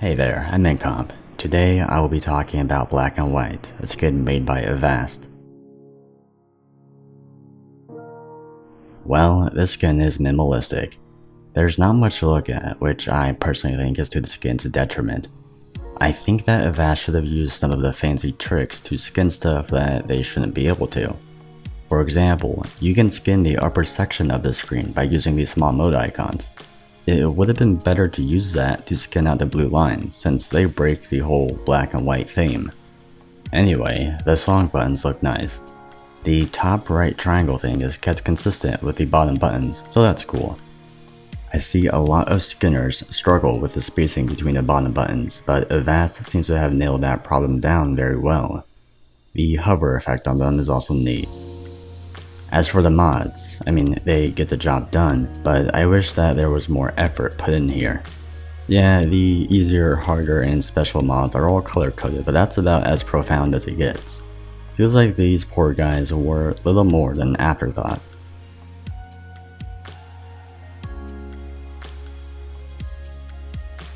Hey there, I'm Incomp. Today I will be talking about Black and White, a skin made by Avast. Well, this skin is minimalistic. There's not much to look at, which I personally think is to the skin's detriment. I think that Avast should have used some of the fancy tricks to skin stuff that they shouldn't be able to. For example, you can skin the upper section of the screen by using these small mode icons. It would have been better to use that to skin out the blue lines, since they break the whole black and white theme. Anyway, the song buttons look nice. The top right triangle thing is kept consistent with the bottom buttons, so that's cool. I see a lot of skinners struggle with the spacing between the bottom buttons, but Avast seems to have nailed that problem down very well. The hover effect on them is also neat. As for the mods, they get the job done, but I wish that there was more effort put in here. Yeah, the easier, harder, and special mods are all color-coded, but that's about as profound as it gets. Feels like these poor guys were little more than an afterthought.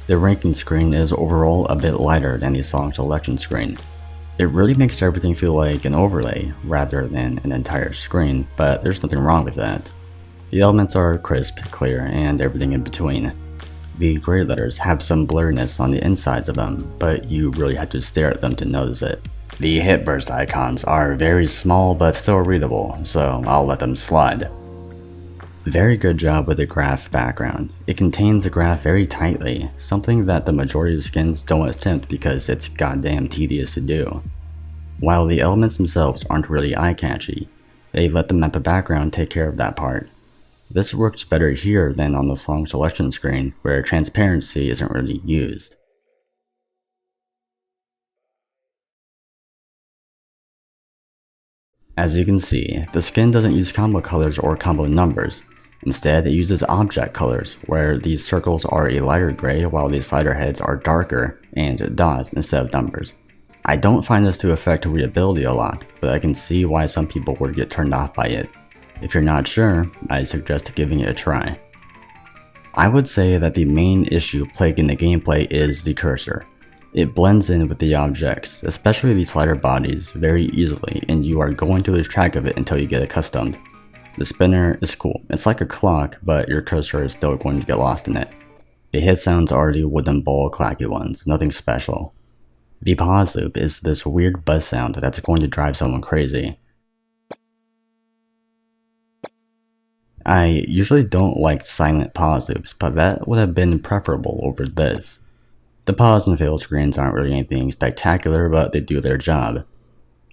The ranking screen is overall a bit lighter than the song selection screen. It really makes everything feel like an overlay rather than an entire screen, but there's nothing wrong with that. The elements are crisp, clear, and everything in between. The gray letters have some blurriness on the insides of them, but you really have to stare at them to notice it. The hit burst icons are very small but still readable, so I'll let them slide. Very good job with the graph background. It contains the graph very tightly, something that the majority of skins don't attempt because it's goddamn tedious to do. While the elements themselves aren't really eye-catchy, they let the map of background take care of that part. This works better here than on the song selection screen, where transparency isn't really used. As you can see, the skin doesn't use combo colors or combo numbers. Instead, it uses object colors, where these circles are a lighter gray while the slider heads are darker and dots instead of numbers. I don't find this to affect readability a lot, but I can see why some people would get turned off by it. If you're not sure, I suggest giving it a try. I would say that the main issue plaguing the gameplay is the cursor. It blends in with the objects, especially the slider bodies, very easily, and you are going to lose track of it until you get accustomed. The spinner is cool. It's like a clock, but your cursor is still going to get lost in it. The hit sounds are the wooden ball clacky ones, nothing special. The pause loop is this weird buzz sound that's going to drive someone crazy. I usually don't like silent pause loops, but that would have been preferable over this. The pause and fail screens aren't really anything spectacular, but they do their job.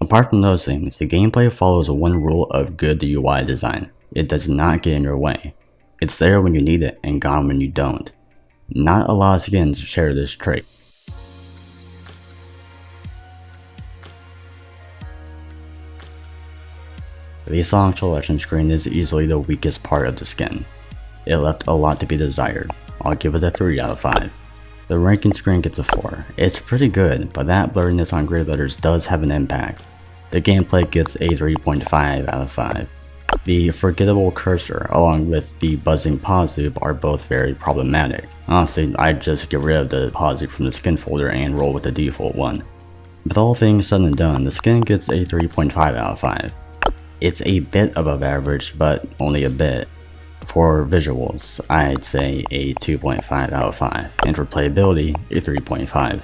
Apart from those things, the gameplay follows one rule of good UI design. It does not get in your way. It's there when you need it and gone when you don't. Not a lot of skins share this trait. The song selection screen is easily the weakest part of the skin. It left a lot to be desired. I'll give it a 3 out of 5. The ranking screen gets a 4. It's pretty good, but that blurriness on gray letters does have an impact. The gameplay gets a 3.5 out of 5. The forgettable cursor along with the buzzing pause loop are both very problematic. Honestly, I'd just get rid of the pause loop from the skin folder and roll with the default one. With all things said and done, the skin gets a 3.5 out of 5. It's a bit above average, but only a bit. For visuals, I'd say a 2.5 out of 5, and for playability, a 3.5.